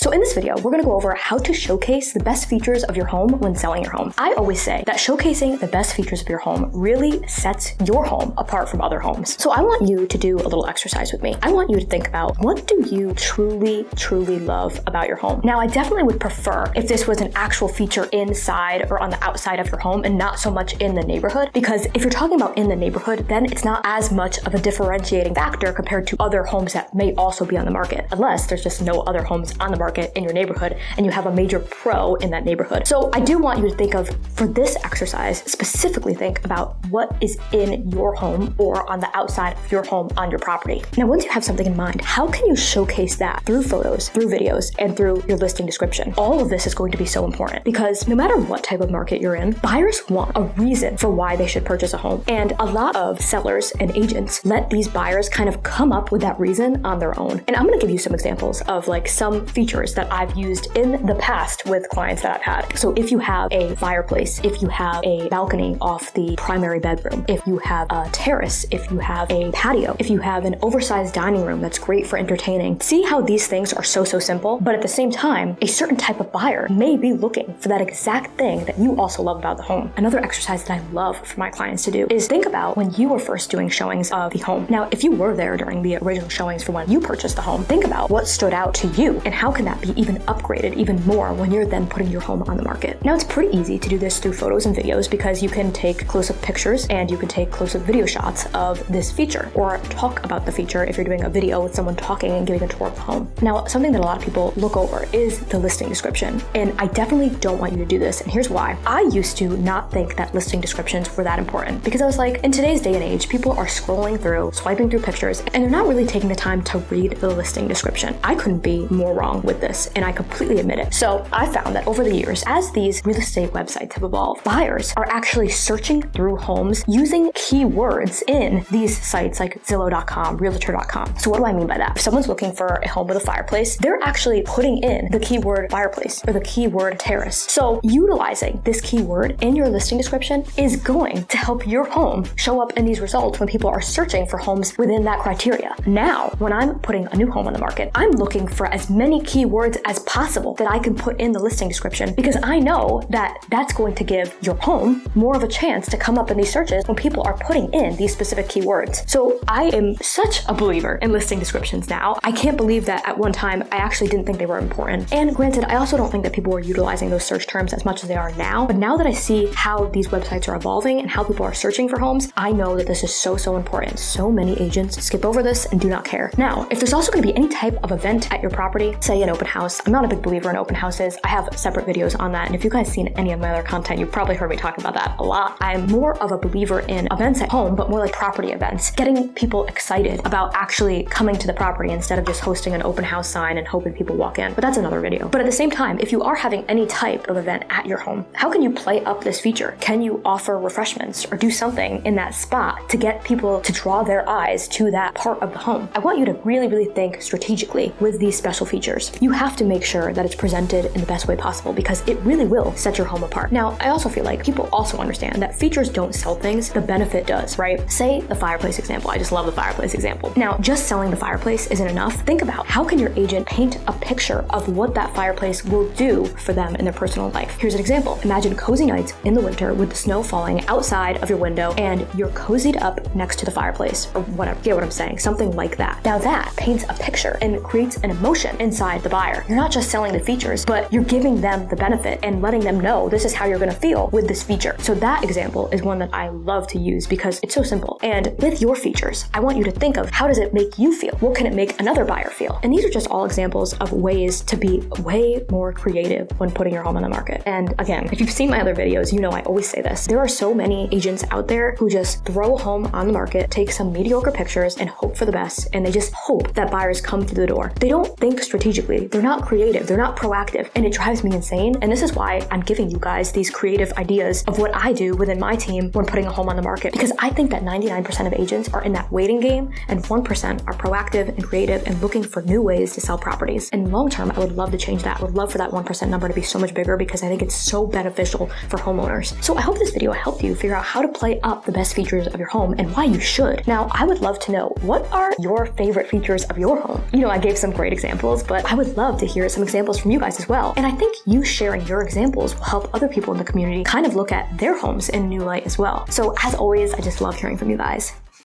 So in this video, we're gonna go over how to showcase the best features of your home when selling your home. I always say that showcasing the best features of your home really sets your home apart from other homes. So I want you to do a little exercise with me. I want you to think about, what do you truly love about your home? Now, I definitely would prefer if this was an actual feature inside or on the outside of your home and not so much in the neighborhood, because if you're talking about in the neighborhood, then it's not as much of a differentiating factor compared to other homes that may also be on the market, unless there's just no other homes on the market in your neighborhood and you have a major pro in that neighborhood. So I do want you to think of, for this exercise, specifically think about what is in your home or on the outside of your home on your property. Now, once you have something in mind, how can you showcase that through photos, through videos, and through your listing description? All of this is going to be so important because no matter what type of market you're in, buyers want a reason for why they should purchase a home. And a lot of sellers and agents let these buyers kind of come up with that reason on their own. And I'm gonna give you some examples of like some features that I've used in the past with clients that I've had. So if you have a fireplace, if you have a balcony off the primary bedroom, if you have a terrace, if you have a patio, if you have an oversized dining room that's great for entertaining, see how these things are so simple, but at the same time, a certain type of buyer may be looking for that exact thing that you also love about the home. Another exercise that I love for my clients to do is think about when you were first doing showings of the home. Now, if you were there during the original showings for when you purchased the home, think about what stood out to you and how can that be even upgraded even more when you're then putting your home on the market. Now, it's pretty easy to do this through photos and videos because you can take close-up pictures and you can take close-up video shots of this feature or talk about the feature if you're doing a video with someone talking and giving a tour of the home. Now, something that a lot of people look over is the listing description, and I definitely don't want you to do this, and here's why. I used to not think that listing descriptions were that important because I was like, in today's day and age, people are scrolling through, swiping through pictures, and they're not really taking the time to read the listing description. I couldn't be more wrong with this, and I completely admit it. So I found that over the years, as these real estate websites have evolved, buyers are actually searching through homes using keywords in these sites like Zillow.com, Realtor.com. So what do I mean by that? If someone's looking for a home with a fireplace, they're actually putting in the keyword fireplace or the keyword terrace. So utilizing this keyword in your listing description is going to help your home show up in these results when people are searching for homes within that criteria. Now, when I'm putting a new home on the market, I'm looking for as many keywords as possible that I can put in the listing description because I know that that's going to give your home more of a chance to come up in these searches when people are putting in these specific keywords. So I am such a believer in listing descriptions now. I can't believe that at one time I actually didn't think they were important. And granted, I also don't think that people were utilizing those search terms as much as they are now. But now that I see how these websites are evolving and how people are searching for homes, I know that this is so important. So many agents skip over this and do not care. Now, if there's also going to be any type of event at your property, say an open house, I'm not a big believer in open houses. I have separate videos on that. And if you guys seen any of my other content, you've probably heard me talk about that a lot. I'm more of a believer in events at home, but more like property events, getting people excited about actually coming to the property instead of just hosting an open house sign and hoping people walk in. But that's another video. But at the same time, if you are having any type of event at your home, how can you play up this feature? Can you offer refreshments or do something in that spot to get people to draw their eyes to that part of the home? I want you to really think strategically with these special features. You have to make sure that it's presented in the best way possible because it really will set your home apart. Now, I also feel like people also understand that features don't sell things, the benefit does, right? Say the fireplace example. I just love the fireplace example. Now, just selling the fireplace isn't enough. Think about how can your agent paint a picture of what that fireplace will do for them in their personal life. Here's an example. Imagine cozy nights in the winter with the snow falling outside of your window and you're cozied up next to the fireplace or whatever. Get what I'm saying? Something like that. Now that paints a picture and creates an emotion inside the buyer. You're not just selling the features, but you're giving them the benefit and letting them know this is how you're going to feel with this feature. So that example is one that I love to use because it's so simple. And with your features, I want you to think of how does it make you feel? What can it make another buyer feel? And these are just all examples of ways to be way more creative when putting your home on the market. And again, if you've seen my other videos, you know I always say this. There are so many agents out there who just throw a home on the market, take some mediocre pictures and hope for the best. And they just hope that buyers come through the door. They don't think strategically. They're not creative. They're not proactive. And it drives me insane. And this is why I'm giving you guys these creative ideas of what I do within my team when putting a home on the market. Because I think that 99% of agents are in that waiting game and 1% are proactive and creative and looking for new ways to sell properties. And long term, I would love to change that. I would love for that 1% number to be so much bigger because I think it's so beneficial for homeowners. So I hope this video helped you figure out how to play up the best features of your home and why you should. Now, I would love to know, what are your favorite features of your home? You know, I gave some great examples, but I would would love to hear some examples from you guys as well. And I think you sharing your examples will help other people in the community kind of look at their homes in a new light as well. So as always, I just love hearing from you guys.